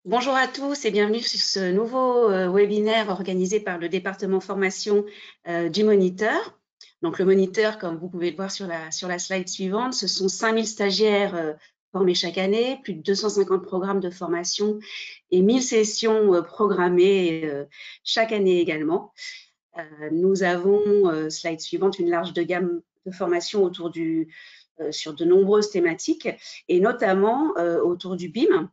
Bonjour à tous et bienvenue sur ce nouveau webinaire organisé par le département formation du Moniteur. Donc le Moniteur, comme vous pouvez le voir sur la slide suivante, ce sont 5000 stagiaires formés chaque année, plus de 250 programmes de formation et 1000 sessions programmées chaque année également. Nous avons, slide suivante, une large de gamme de formations sur de nombreuses thématiques et notamment autour du BIM,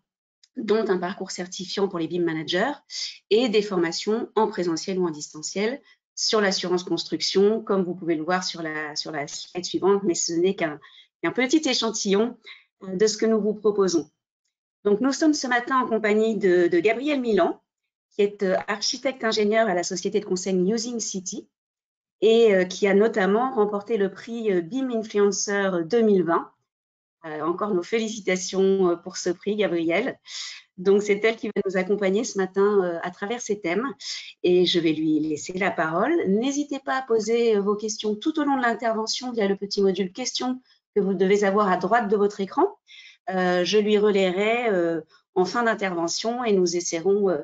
dont un parcours certifiant pour les BIM managers et des formations en présentiel ou en distanciel sur l'assurance construction, comme vous pouvez le voir sur la slide suivante, mais ce n'est qu'un petit échantillon de ce que nous vous proposons. Donc, nous sommes ce matin en compagnie de Gabriel Milan, qui est architecte ingénieur à la société de conseil Using City et qui a notamment remporté le prix BIM Influencer 2020. Encore nos félicitations pour ce prix, Gabriel. Donc, c'est elle qui va nous accompagner ce matin à travers ces thèmes et je vais lui laisser la parole. N'hésitez pas à poser vos questions tout au long de l'intervention via le petit module questions que vous devez avoir à droite de votre écran. Je lui relayerai en fin d'intervention et nous essaierons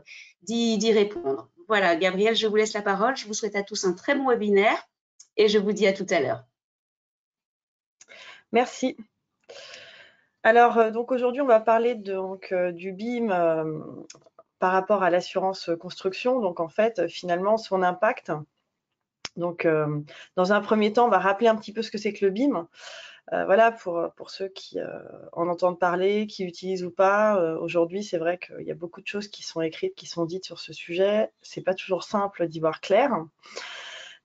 d'y répondre. Voilà, Gabriel, je vous laisse la parole. Je vous souhaite à tous un très bon webinaire et je vous dis à tout à l'heure. Merci. Alors, donc aujourd'hui, on va parler du BIM par rapport à l'assurance construction. Donc, en fait, finalement, son impact. Donc, dans un premier temps, on va rappeler un petit peu ce que c'est que le BIM. Voilà, pour ceux qui en entendent parler, qui utilisent ou pas. Aujourd'hui, c'est vrai qu'il y a beaucoup de choses qui sont écrites, qui sont dites sur ce sujet. C'est pas toujours simple d'y voir clair.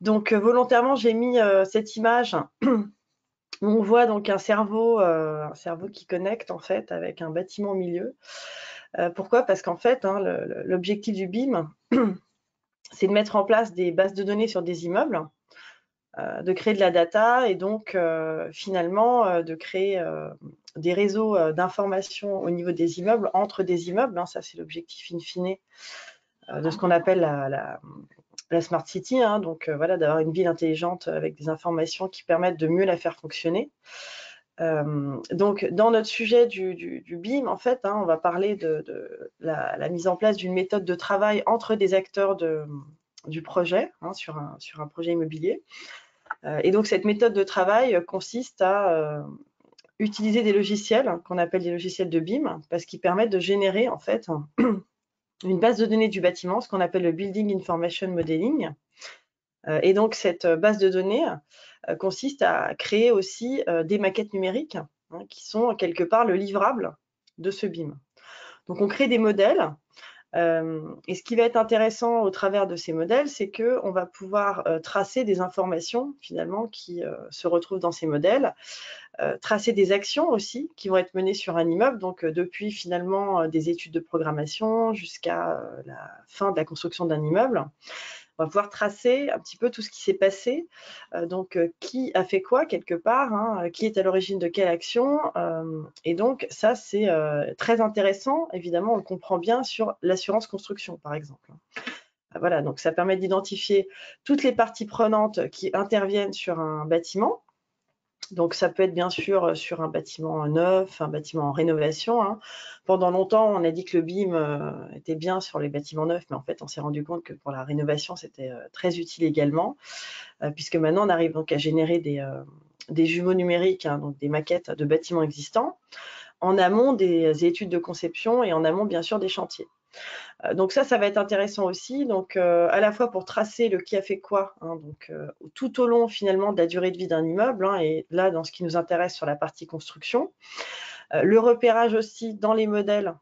Donc, volontairement, j'ai mis cette image. On voit donc un cerveau qui connecte en fait avec un bâtiment au milieu. Pourquoi? Parce qu'en fait, l'objectif du BIM, c'est de mettre en place des bases de données sur des immeubles, de créer de la data et donc finalement de créer des réseaux d'information au niveau des immeubles, entre des immeubles. Ça, c'est l'objectif in fine de ce qu'on appelle la Smart City, donc voilà, d'avoir une ville intelligente avec des informations qui permettent de mieux la faire fonctionner. Donc, dans notre sujet du BIM, en fait, on va parler de la mise en place d'une méthode de travail entre des acteurs du projet, sur un projet immobilier. Et donc, cette méthode de travail consiste à utiliser des logiciels qu'on appelle des logiciels de BIM, parce qu'ils permettent de générer, en fait, une base de données du bâtiment, ce qu'on appelle le Building Information Modeling. Et donc, cette base de données consiste à créer aussi des maquettes numériques qui sont quelque part le livrable de ce BIM. Donc, on crée des modèles. Et ce qui va être intéressant au travers de ces modèles, c'est qu'on va pouvoir tracer des informations finalement qui se retrouvent dans ces modèles, tracer des actions aussi qui vont être menées sur un immeuble, donc depuis finalement des études de programmation jusqu'à la fin de la construction d'un immeuble. On va pouvoir tracer un petit peu tout ce qui s'est passé, donc qui a fait quoi quelque part, qui est à l'origine de quelle action, et donc ça c'est très intéressant, évidemment on le comprend bien sur l'assurance construction par exemple. Voilà, donc ça permet d'identifier toutes les parties prenantes qui interviennent sur un bâtiment. Donc, ça peut être bien sûr sur un bâtiment neuf, un bâtiment en rénovation. Pendant longtemps, on a dit que le BIM était bien sur les bâtiments neufs, mais en fait, on s'est rendu compte que pour la rénovation, c'était très utile également, puisque maintenant, on arrive donc à générer des jumeaux numériques, donc des maquettes de bâtiments existants, en amont des études de conception et en amont, bien sûr, des chantiers. Donc ça va être intéressant aussi, donc à la fois pour tracer le qui a fait quoi, donc tout au long finalement de la durée de vie d'un immeuble, et là dans ce qui nous intéresse sur la partie construction, le repérage aussi dans les modèles,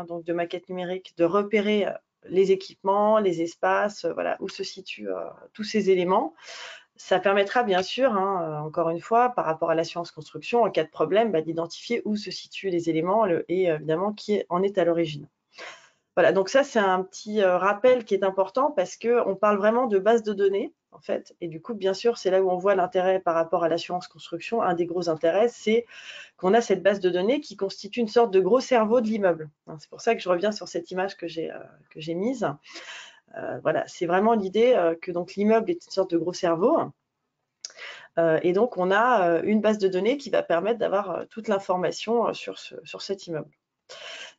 donc de maquettes numériques, de repérer les équipements, les espaces, voilà, où se situent tous ces éléments. Ça permettra bien sûr, encore une fois, par rapport à l'assurance construction, en cas de problème, d'identifier où se situent les éléments et évidemment qui en est à l'origine. Voilà, donc ça, c'est un petit rappel qui est important parce qu'on parle vraiment de base de données, en fait. Et du coup, bien sûr, c'est là où on voit l'intérêt par rapport à l'assurance construction. Un des gros intérêts, c'est qu'on a cette base de données qui constitue une sorte de gros cerveau de l'immeuble. C'est pour ça que je reviens sur cette image que j'ai mise. Voilà, c'est vraiment l'idée que donc l'immeuble est une sorte de gros cerveau. Et donc, on a une base de données qui va permettre d'avoir toute l'information sur cet immeuble.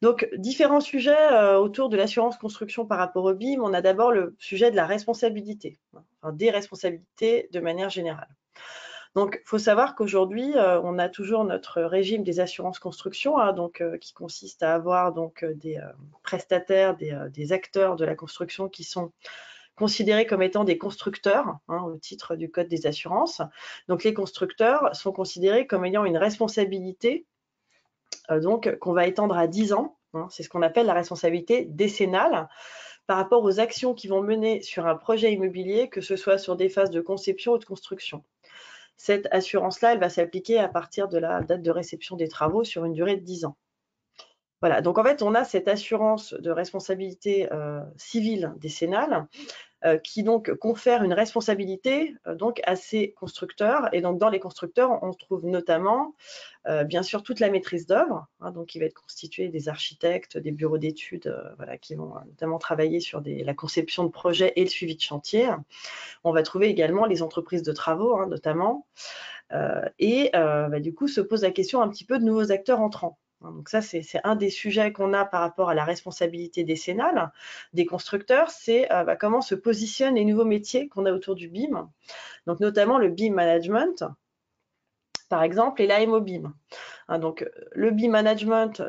Donc, différents sujets autour de l'assurance construction par rapport au BIM. On a d'abord le sujet de la responsabilité, enfin, des responsabilités de manière générale. Donc, il faut savoir qu'aujourd'hui, on a toujours notre régime des assurances construction, hein, qui consiste à avoir des prestataires, des acteurs de la construction qui sont considérés comme étant des constructeurs, hein, au titre du Code des assurances. Donc, les constructeurs sont considérés comme ayant une responsabilité qu'on va étendre à 10 ans. Hein, c'est ce qu'on appelle la responsabilité décennale par rapport aux actions qui vont mener sur un projet immobilier, que ce soit sur des phases de conception ou de construction. Cette assurance-là, elle va s'appliquer à partir de la date de réception des travaux sur une durée de 10 ans. Voilà, donc en fait, on a cette assurance de responsabilité civile décennale qui donc confère une responsabilité à ces constructeurs. Et donc dans les constructeurs, on trouve notamment bien sûr toute la maîtrise d'œuvre, hein, qui va être constituée des architectes, des bureaux d'études qui vont notamment travailler sur la conception de projets et le suivi de chantier. On va trouver également les entreprises de travaux, hein, notamment. Du coup, se pose la question un petit peu de nouveaux acteurs entrants. Donc ça, c'est un des sujets qu'on a par rapport à la responsabilité décennale des constructeurs, c'est comment se positionnent les nouveaux métiers qu'on a autour du BIM, donc notamment le BIM management, par exemple, et l'AMO BIM. Donc le BIM management,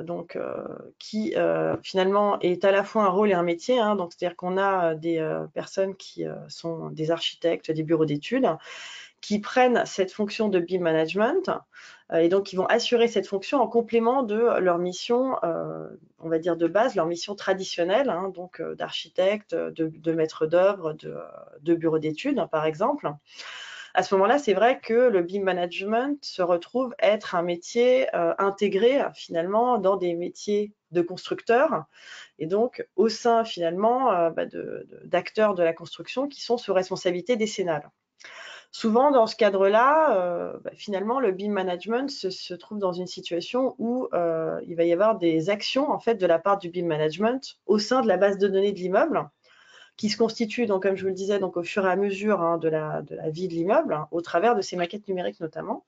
qui finalement est à la fois un rôle et un métier, hein, c'est-à-dire qu'on a des personnes qui sont des architectes, des bureaux d'études, qui prennent cette fonction de BIM management et donc qui vont assurer cette fonction en complément de leur mission, on va dire de base, leur mission traditionnelle, hein, d'architecte, de maître d'œuvre, de bureau d'études, par exemple. À ce moment-là, c'est vrai que le BIM management se retrouve être un métier intégré finalement dans des métiers de constructeurs et donc au sein finalement d'acteurs de la construction qui sont sous responsabilité décennale. Souvent, dans ce cadre-là, finalement, le BIM management se trouve dans une situation où il va y avoir des actions en fait de la part du BIM management au sein de la base de données de l'immeuble, qui se constitue, donc, comme je vous le disais, donc, au fur et à mesure hein, de la vie de l'immeuble, hein, au travers de ces maquettes numériques notamment.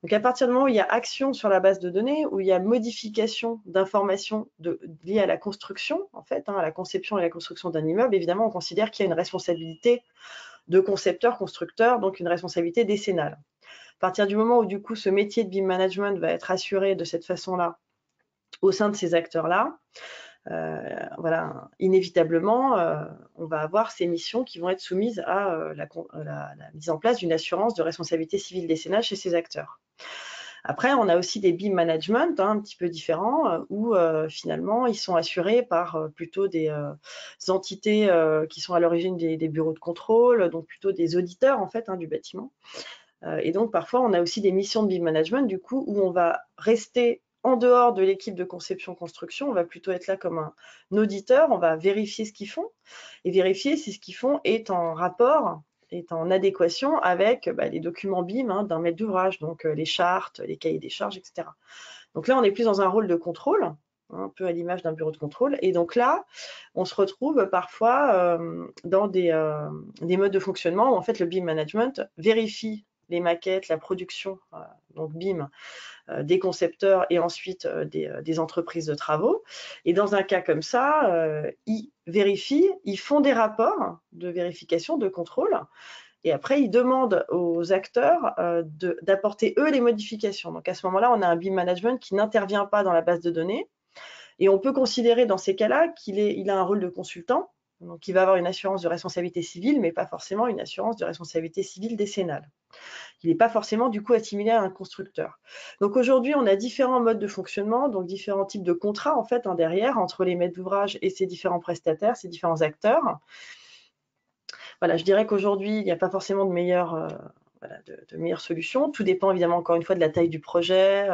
Donc, à partir du moment où il y a action sur la base de données, où il y a modification d'informations liées à la construction, en fait, hein, à la conception et la construction d'un immeuble, évidemment, on considère qu'il y a une responsabilité de concepteur, constructeur, donc une responsabilité décennale. À partir du moment où, du coup, ce métier de BIM management va être assuré de cette façon-là au sein de ces acteurs-là, inévitablement, on va avoir ces missions qui vont être soumises à la mise en place d'une assurance de responsabilité civile décennale chez ces acteurs. Après, on a aussi des BIM management un petit peu différents où finalement, ils sont assurés par plutôt des entités qui sont à l'origine des bureaux de contrôle, donc plutôt des auditeurs en fait du bâtiment. Et donc, parfois, on a aussi des missions de BIM management du coup où on va rester en dehors de l'équipe de conception-construction, on va plutôt être là comme un auditeur, on va vérifier ce qu'ils font et vérifier si ce qu'ils font est en rapport, est en adéquation avec les documents BIM hein, d'un maître d'ouvrage, donc les chartes, les cahiers des charges, etc. Donc là, on est plus dans un rôle de contrôle, hein, un peu à l'image d'un bureau de contrôle. Et donc là, on se retrouve parfois dans des modes de fonctionnement où en fait le BIM management vérifie les maquettes, la production, donc BIM, des concepteurs et ensuite des entreprises de travaux. Et dans un cas comme ça, ils vérifient, ils font des rapports de vérification, de contrôle, et après, ils demandent aux acteurs d'apporter, eux, les modifications. Donc, à ce moment-là, on a un BIM management qui n'intervient pas dans la base de données. Et on peut considérer dans ces cas-là qu'il a un rôle de consultant. Donc, il va avoir une assurance de responsabilité civile, mais pas forcément une assurance de responsabilité civile décennale. Il n'est pas forcément, du coup, assimilé à un constructeur. Donc, aujourd'hui, on a différents modes de fonctionnement, donc différents types de contrats, en fait, derrière, entre les maîtres d'ouvrage et ces différents prestataires, ces différents acteurs. Voilà, je dirais qu'aujourd'hui, il n'y a pas forcément de meilleure solution. Tout dépend évidemment, encore une fois, de la taille du projet,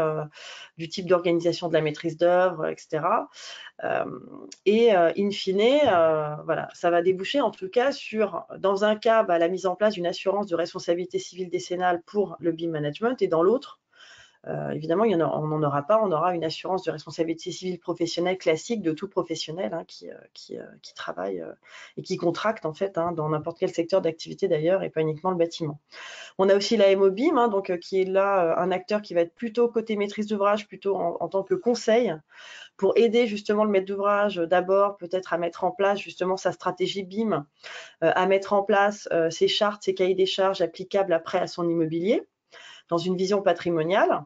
du type d'organisation de la maîtrise d'œuvre, etc. In fine, ça va déboucher en tout cas sur, dans un cas, la mise en place d'une assurance de responsabilité civile décennale pour le BIM management et dans l'autre, Évidemment, on n'en aura pas, on aura une assurance de responsabilité civile professionnelle classique de tout professionnel qui travaille et qui contracte en fait dans n'importe quel secteur d'activité d'ailleurs et pas uniquement le bâtiment. On a aussi la MOBIM, donc qui est là un acteur qui va être plutôt côté maîtrise d'ouvrage, plutôt en tant que conseil, pour aider justement le maître d'ouvrage d'abord peut-être à mettre en place justement sa stratégie BIM, à mettre en place ses chartes, ses cahiers des charges applicables après à son immobilier, dans une vision patrimoniale.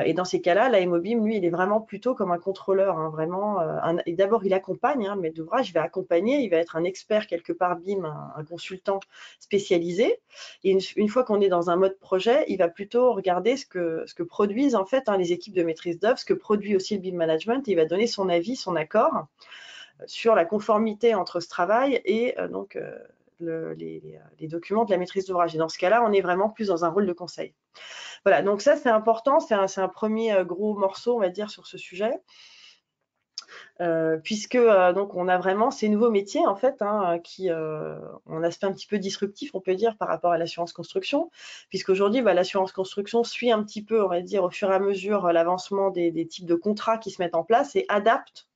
Et dans ces cas-là, la MOBIM, lui, il est vraiment plutôt comme un contrôleur, vraiment. Et d'abord, il accompagne, le maître d'ouvrage, il va accompagner, il va être un expert quelque part BIM, un consultant spécialisé. Et une fois qu'on est dans un mode projet, il va plutôt regarder ce que produisent en fait les équipes de maîtrise d'œuvre, ce que produit aussi le BIM management, et il va donner son avis, son accord sur la conformité entre ce travail et les documents de la maîtrise d'ouvrage. Et dans ce cas-là, on est vraiment plus dans un rôle de conseil. Voilà, donc ça c'est important, c'est un premier gros morceau, on va dire, sur ce sujet. Puisque donc on a vraiment ces nouveaux métiers en fait qui ont un aspect un petit peu disruptif, on peut dire, par rapport à l'assurance construction, puisqu'aujourd'hui l'assurance construction suit un petit peu, on va dire, au fur et à mesure l'avancement des types de contrats qui se mettent en place et adapte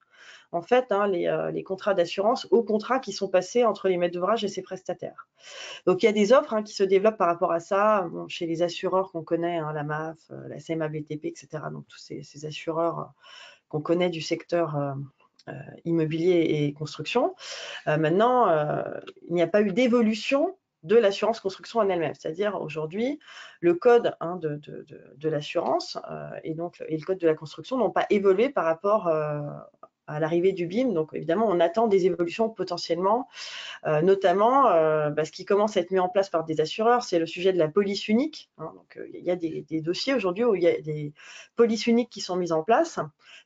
en fait les contrats d'assurance aux contrats qui sont passés entre les maîtres d'ouvrage et ses prestataires. Donc il y a des offres qui se développent par rapport à ça, chez les assureurs qu'on connaît, la MAF, la CMA BTP, etc. Donc tous ces assureurs qu'on connaît du secteur immobilier et construction. Maintenant, il n'y a pas eu d'évolution de l'assurance construction en elle-même. C'est-à-dire aujourd'hui, le code de l'assurance et le code de la construction n'ont pas évolué par rapport à l'arrivée du BIM. Donc évidemment, on attend des évolutions potentiellement, notamment ce qui commence à être mis en place par des assureurs, c'est le sujet de la police unique. Donc il y a des dossiers aujourd'hui où il y a des polices uniques qui sont mises en place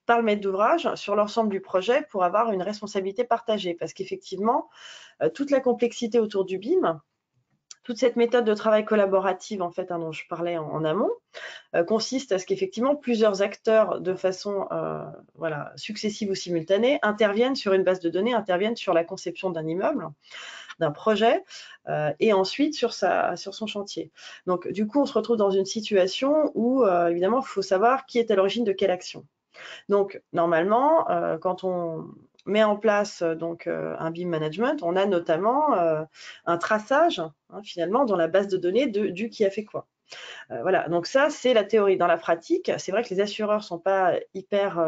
par le maître d'ouvrage sur l'ensemble du projet pour avoir une responsabilité partagée. Parce qu'effectivement, toute la complexité autour du BIM, toute cette méthode de travail collaborative en fait dont je parlais en amont, consiste à ce qu'effectivement plusieurs acteurs de façon successive ou simultanée interviennent sur une base de données, interviennent sur la conception d'un immeuble, d'un projet et ensuite sur son chantier. Donc du coup, on se retrouve dans une situation où évidemment, il faut savoir qui est à l'origine de quelle action. Donc normalement, quand on met en place un BIM management, on a notamment un traçage finalement dans la base de données du qui a fait quoi. Voilà, donc ça c'est la théorie. Dans la pratique, c'est vrai que les assureurs ne sont pas hyper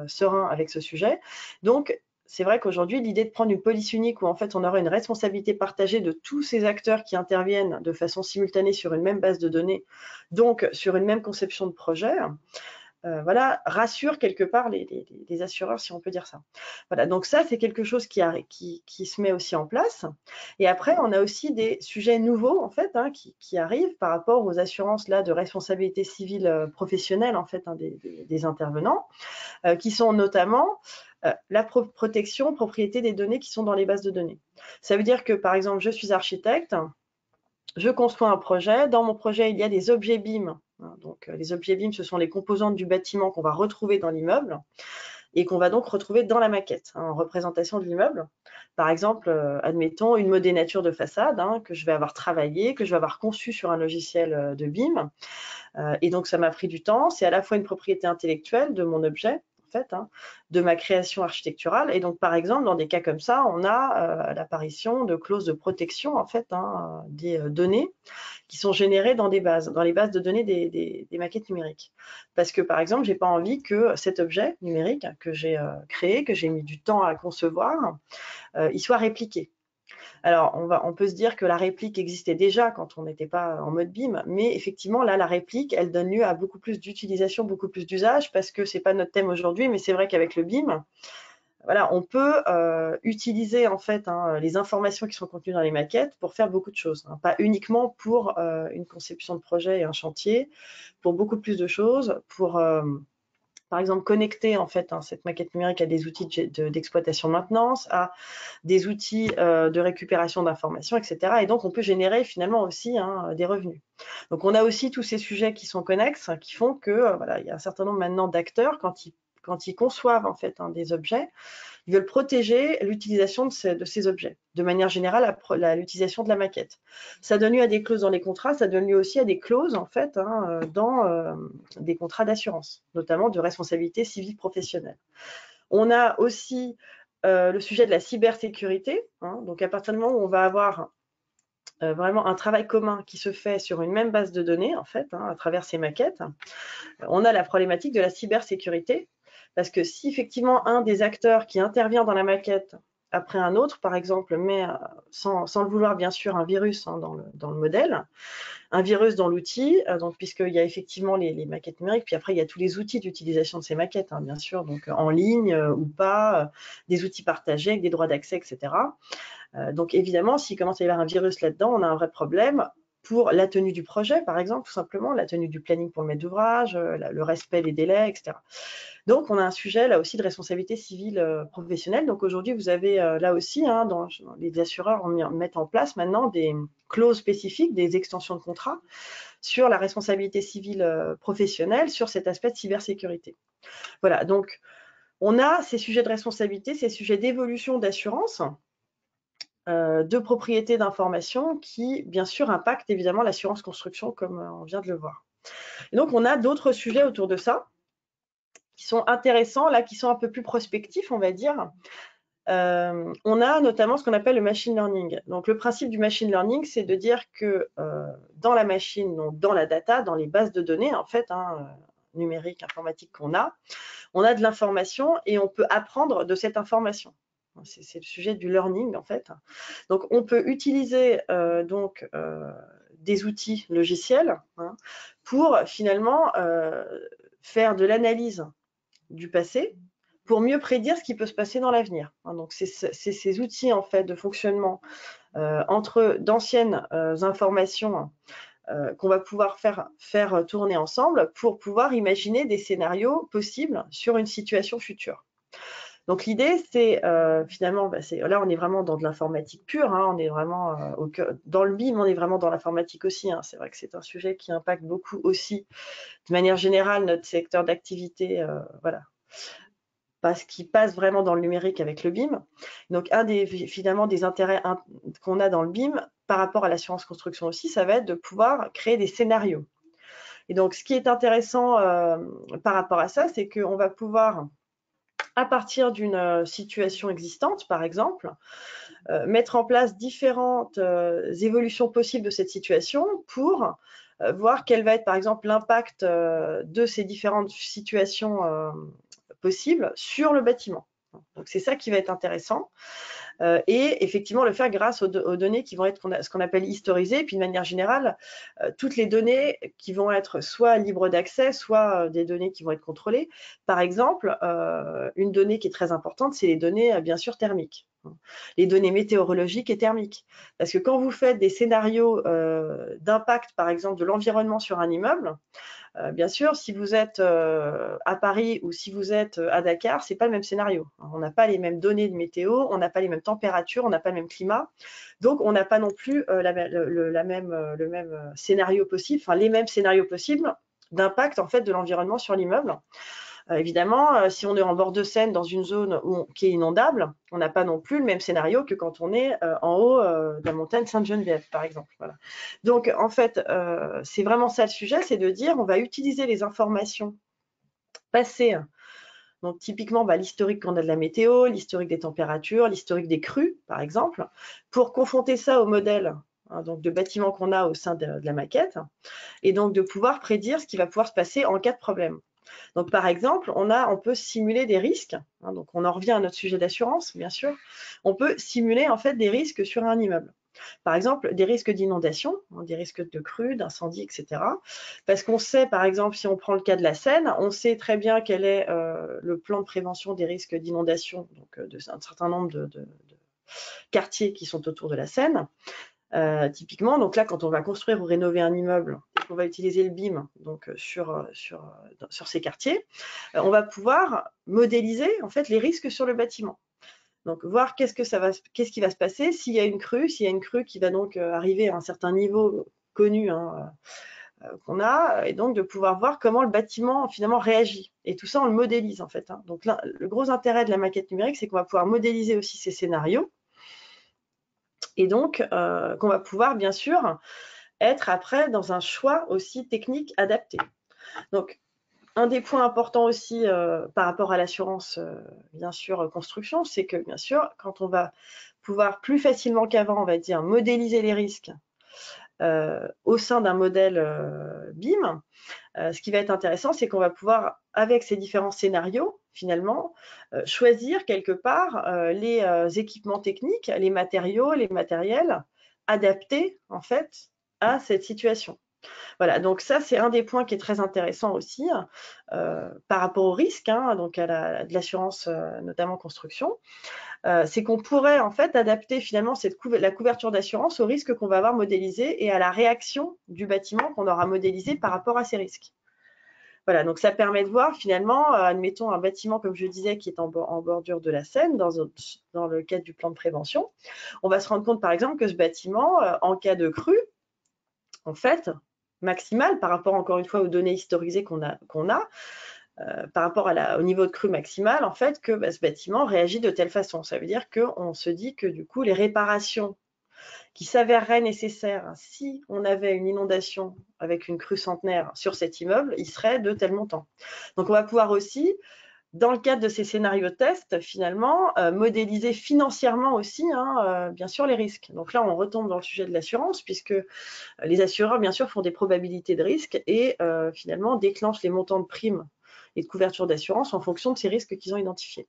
sereins avec ce sujet. Donc c'est vrai qu'aujourd'hui, l'idée de prendre une police unique où en fait on aura une responsabilité partagée de tous ces acteurs qui interviennent de façon simultanée sur une même base de données, donc sur une même conception de projet, rassure quelque part les assureurs, si on peut dire ça. Voilà, donc ça, c'est quelque chose qui se met aussi en place. Et après, on a aussi des sujets nouveaux, en fait, qui arrivent par rapport aux assurances là, de responsabilité civile professionnelle, en fait, des intervenants, qui sont notamment la protection, propriété des données qui sont dans les bases de données. Ça veut dire que, par exemple, je suis architecte, je construis un projet. Dans mon projet, il y a des objets BIM. Donc, les objets BIM, ce sont les composantes du bâtiment qu'on va retrouver dans l'immeuble et qu'on va donc retrouver dans la maquette, en représentation de l'immeuble. Par exemple, admettons une modénature de façade que je vais avoir travaillé, que je vais avoir conçu sur un logiciel de BIM. Et donc, ça m'a pris du temps. C'est à la fois une propriété intellectuelle de mon objet, de ma création architecturale. Et donc, par exemple, dans des cas comme ça, on a l'apparition de clauses de protection, en fait, des données qui sont générées dans les bases de données des maquettes numériques. Parce que, par exemple, je n'ai pas envie que cet objet numérique que j'ai créé, que j'ai mis du temps à concevoir, il soit répliqué. Alors, on peut se dire que la réplique existait déjà quand on n'était pas en mode BIM, mais effectivement, là, la réplique, elle donne lieu à beaucoup plus d'utilisation, beaucoup plus d'usage, parce que ce n'est pas notre thème aujourd'hui, mais c'est vrai qu'avec le BIM, voilà, on peut utiliser en fait les informations qui sont contenues dans les maquettes pour faire beaucoup de choses, pas uniquement pour une conception de projet et un chantier, pour beaucoup plus de choses, pour par exemple, connecter en fait cette maquette numérique à des outils d'exploitation maintenance, à des outils de récupération d'informations, etc. Et donc, on peut générer finalement aussi des revenus. Donc, on a aussi tous ces sujets qui sont connexes, qui font que il y a un certain nombre maintenant d'acteurs, quand ils quand ils conçoivent en fait des objets, ils veulent protéger l'utilisation de ces objets. De manière générale, l'utilisation de la maquette. Ça donne lieu à des clauses dans les contrats, ça donne lieu aussi à des clauses en fait dans des contrats d'assurance, notamment de responsabilité civile professionnelle. On a aussi le sujet de la cybersécurité. Donc à partir du moment où on va avoir vraiment un travail commun qui se fait sur une même base de données, en fait, à travers ces maquettes, on a la problématique de la cybersécurité. Parce que si effectivement un des acteurs qui intervient dans la maquette après un autre, par exemple, met, sans le vouloir bien sûr, un virus dans le modèle, un virus dans l'outil, donc puisqu'il y a effectivement les maquettes numériques, puis après il y a tous les outils d'utilisation de ces maquettes, bien sûr, donc en ligne ou pas, des outils partagés avec des droits d'accès, etc. Donc évidemment, s'il commence à y avoir un virus là-dedans, on a un vrai problème pour la tenue du projet, par exemple, tout simplement, la tenue du planning pour le maître d'ouvrage, le respect des délais, etc. Donc, on a un sujet là aussi de responsabilité civile professionnelle. Donc, aujourd'hui, vous avez là aussi, les assureurs mettent en place maintenant des clauses spécifiques, des extensions de contrat sur la responsabilité civile professionnelle, sur cet aspect de cybersécurité. Voilà, donc on a ces sujets de responsabilité, ces sujets d'évolution d'assurance, de propriété d'information qui, bien sûr, impactent évidemment l'assurance construction, comme on vient de le voir. Et donc, on a d'autres sujets autour de ça qui sont intéressants, là, qui sont un peu plus prospectifs, on va dire. On a notamment ce qu'on appelle le machine learning. Donc, le principe du machine learning, c'est de dire que dans la machine, donc dans la data, dans les bases de données, en fait, numériques, informatiques qu'on a, on a de l'information et on peut apprendre de cette information. C'est le sujet du learning, en fait. Donc, on peut utiliser des outils logiciels pour finalement faire de l'analyse du passé pour mieux prédire ce qui peut se passer dans l'avenir. Donc, c'est ces outils en fait de fonctionnement entre d'anciennes informations qu'on va pouvoir faire tourner ensemble pour pouvoir imaginer des scénarios possibles sur une situation future. Donc l'idée, c'est finalement, là on est vraiment dans de l'informatique pure, on est vraiment dans le BIM, on est vraiment dans l'informatique aussi. C'est vrai que c'est un sujet qui impacte beaucoup aussi, de manière générale, notre secteur d'activité, voilà, parce qu'il passe vraiment dans le numérique avec le BIM. Donc finalement des intérêts qu'on a dans le BIM par rapport à l'assurance construction aussi, ça va être de pouvoir créer des scénarios. Et donc ce qui est intéressant par rapport à ça, c'est qu'on va pouvoir, à partir d'une situation existante, par exemple, mettre en place différentes évolutions possibles de cette situation pour voir quel va être, par exemple, l'impact de ces différentes situations possibles sur le bâtiment. Donc, c'est ça qui va être intéressant. Et effectivement, le faire grâce aux données qui vont être ce qu'on appelle historisées, et puis de manière générale, toutes les données qui vont être soit libres d'accès, soit des données qui vont être contrôlées. Par exemple, une donnée qui est très importante, c'est les données, bien sûr, thermiques. Les données météorologiques et thermiques. Parce que quand vous faites des scénarios d'impact, par exemple, de l'environnement sur un immeuble, bien sûr, si vous êtes à Paris ou si vous êtes à Dakar, ce n'est pas le même scénario. On n'a pas les mêmes données de météo, on n'a pas les mêmes températures, on n'a pas le même climat. Donc, on n'a pas non plus le même scénario possible, enfin les mêmes scénarios possibles d'impact en fait de l'environnement sur l'immeuble. Évidemment, si on est en bord de Seine dans une zone qui est inondable, on n'a pas non plus le même scénario que quand on est en haut de la montagne Sainte-Geneviève, par exemple. Voilà. Donc, en fait, c'est vraiment ça le sujet, c'est de dire on va utiliser les informations passées. Donc, typiquement, l'historique qu'on a de la météo, l'historique des températures, l'historique des crues, par exemple, pour confronter ça au modèle donc de bâtiment qu'on a au sein de la maquette, et donc de pouvoir prédire ce qui va pouvoir se passer en cas de problème. Donc, par exemple, on peut simuler des risques. Donc, on en revient à notre sujet d'assurance, bien sûr. On peut simuler en fait des risques sur un immeuble. Par exemple, des risques d'inondation, des risques de crue, d'incendie, etc. Parce qu'on sait, par exemple, si on prend le cas de la Seine, on sait très bien quel est le plan de prévention des risques d'inondation, donc d'un certain nombre de quartiers qui sont autour de la Seine. Typiquement, donc là, quand on va construire ou rénover un immeuble, on va utiliser le BIM donc, sur ces quartiers, on va pouvoir modéliser en fait les risques sur le bâtiment. Donc, voir qu'est-ce qui va se passer s'il y a une crue qui va donc arriver à un certain niveau connu qu'on a, et donc de pouvoir voir comment le bâtiment finalement réagit. Et tout ça, on le modélise en fait. Hein. Donc là, le gros intérêt de la maquette numérique, c'est qu'on va pouvoir modéliser aussi ces scénarios, et donc qu'on va pouvoir bien sûr être après dans un choix aussi technique adapté. Donc, un des points importants aussi par rapport à l'assurance, bien sûr, construction, c'est que bien sûr, quand on va pouvoir plus facilement qu'avant, on va dire, modéliser les risques au sein d'un modèle BIM, ce qui va être intéressant, c'est qu'on va pouvoir, avec ces différents scénarios, finalement, choisir quelque part les équipements techniques, les matériaux, les matériels adaptés, en fait, à cette situation. Voilà, donc ça, c'est un des points qui est très intéressant aussi par rapport au risque, hein, donc à de l'assurance, notamment construction. C'est qu'on pourrait en fait adapter finalement la couverture d'assurance au risque qu'on va avoir modélisé et à la réaction du bâtiment qu'on aura modélisé par rapport à ces risques. Voilà, donc ça permet de voir finalement, admettons un bâtiment, comme je disais, qui est en bordure de la Seine, dans le cadre du plan de prévention. On va se rendre compte, par exemple, que ce bâtiment, en cas de crue, en fait, maximale par rapport, encore une fois, aux données historisées qu'on a, par rapport au niveau de crue maximale, en fait, que ce bâtiment réagit de telle façon. Ça veut dire qu'on se dit que du coup, les réparations qui s'avéreraient nécessaires si on avait une inondation avec une crue centenaire sur cet immeuble, il serait de tel montant. Donc, on va pouvoir aussi, dans le cadre de ces scénarios tests, finalement, modéliser financièrement aussi, hein, bien sûr, les risques. Donc là, on retombe dans le sujet de l'assurance, puisque les assureurs, bien sûr, font des probabilités de risque et finalement déclenchent les montants de primes et de couverture d'assurance en fonction de ces risques qu'ils ont identifiés.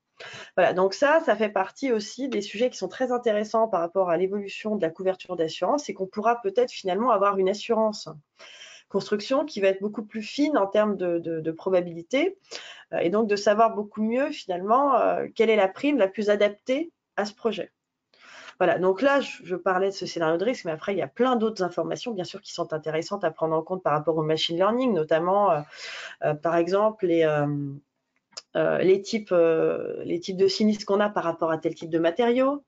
Voilà, donc ça fait partie aussi des sujets qui sont très intéressants par rapport à l'évolution de la couverture d'assurance, et qu'on pourra peut-être finalement avoir une assurance construction qui va être beaucoup plus fine en termes de probabilité, et donc de savoir beaucoup mieux finalement quelle est la prime la plus adaptée à ce projet. Voilà, donc là, je parlais de ce scénario de risque, mais après, il y a plein d'autres informations, bien sûr, qui sont intéressantes à prendre en compte par rapport au machine learning, notamment, par exemple, les types de sinistres qu'on a par rapport à tel type de matériaux,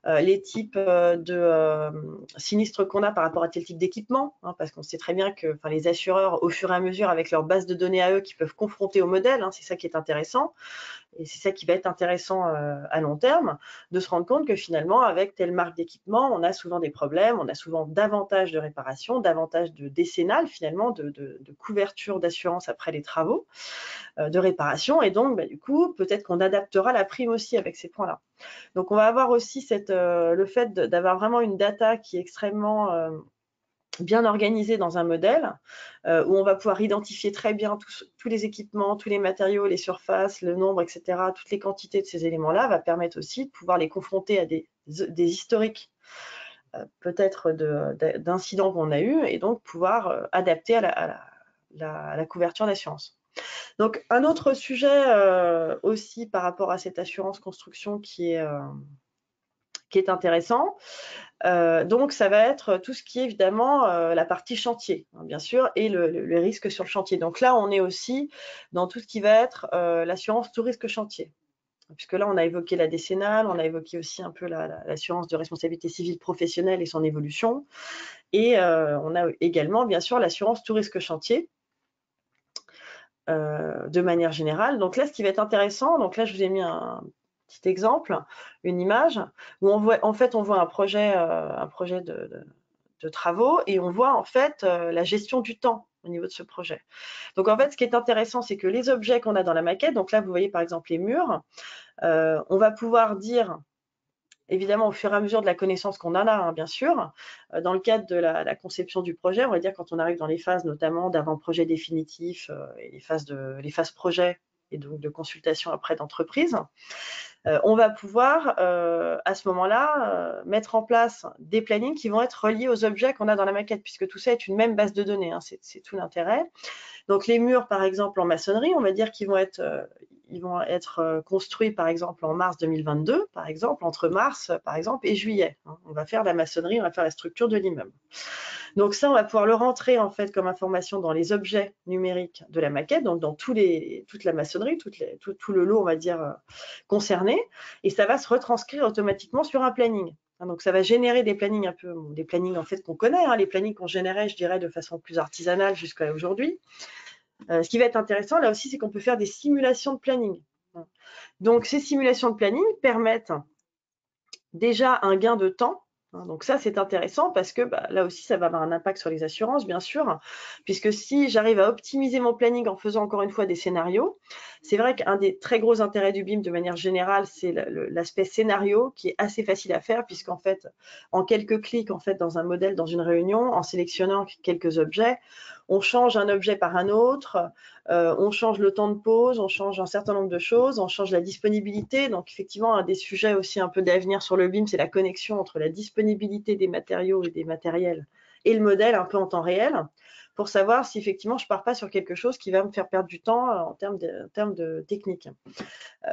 les types de sinistres qu'on a par rapport à tel type d'équipement, hein, parce qu'on sait très bien que les assureurs, au fur et à mesure, avec leur base de données à eux, qui peuvent confronter au modèle, hein, c'est ça qui est intéressant. Et c'est ça qui va être intéressant à long terme, de se rendre compte que finalement, avec telle marque d'équipement, on a souvent des problèmes, on a souvent davantage de réparations, davantage de décennales finalement, de couverture d'assurance après les travaux, de réparation. Et donc, du coup, peut-être qu'on adaptera la prime aussi avec ces points-là. Donc, on va avoir aussi le fait d'avoir vraiment une data qui est extrêmement bien organisé dans un modèle où on va pouvoir identifier très bien tous les équipements, tous les matériaux, les surfaces, le nombre, etc., toutes les quantités de ces éléments-là, va permettre aussi de pouvoir les confronter à des historiques peut-être d'incidents qu'on a eus, et donc pouvoir adapter à la couverture d'assurance. Donc, un autre sujet aussi par rapport à cette assurance construction qui est intéressant, donc ça va être tout ce qui est évidemment la partie chantier, hein, bien sûr, et le risque sur le chantier. Donc là, on est aussi dans tout ce qui va être l'assurance tout risque chantier. Puisque là, on a évoqué la décennale, on a évoqué aussi un peu l'assurance de responsabilité civile professionnelle et son évolution. Et on a également, bien sûr, l'assurance tout risque chantier, de manière générale. Donc là, ce qui va être intéressant, donc là, je vous ai mis un petit exemple, une image, où on voit un projet de travaux, et on voit en fait la gestion du temps au niveau de ce projet. Donc en fait, ce qui est intéressant, c'est que les objets qu'on a dans la maquette, donc là, vous voyez par exemple les murs, on va pouvoir dire, évidemment, au fur et à mesure de la connaissance qu'on en a, hein, bien sûr, dans le cadre de la conception du projet, on va dire quand on arrive dans les phases notamment d'avant-projet définitif et les phases projet, et donc de consultation après d'entreprise, on va pouvoir à ce moment-là mettre en place des plannings qui vont être reliés aux objets qu'on a dans la maquette, puisque tout ça est une même base de données, hein, c'est tout l'intérêt. Donc les murs, par exemple, en maçonnerie, on va dire qu'ils vont être construits, par exemple, en mars 2022, par exemple, entre mars, par exemple, et juillet. On va faire la maçonnerie, on va faire la structure de l'immeuble. Donc ça, on va pouvoir le rentrer en fait comme information dans les objets numériques de la maquette, donc dans toute la maçonnerie, tout le lot, on va dire, concerné, et ça va se retranscrire automatiquement sur un planning. Donc, ça va générer des plannings un peu, des plannings en fait qu'on connaît, les plannings qu'on générait, je dirais, de façon plus artisanale jusqu'à aujourd'hui. Ce qui va être intéressant, là aussi, c'est qu'on peut faire des simulations de planning. Donc, ces simulations de planning permettent déjà un gain de temps. Donc ça, c'est intéressant parce que là aussi, ça va avoir un impact sur les assurances, bien sûr, puisque si j'arrive à optimiser mon planning en faisant encore une fois des scénarios, c'est vrai qu'un des très gros intérêts du BIM de manière générale, c'est l'aspect scénario qui est assez facile à faire, puisqu'en fait, en quelques clics, en fait, dans un modèle, dans une réunion, en sélectionnant quelques objets, on change un objet par un autre, on change le temps de pause, on change un certain nombre de choses, on change la disponibilité. Donc effectivement, un des sujets aussi un peu d'avenir sur le BIM, c'est la connexion entre la disponibilité des matériaux et des matériels et le modèle un peu en temps réel, pour savoir si effectivement je ne pars pas sur quelque chose qui va me faire perdre du temps en termes de technique.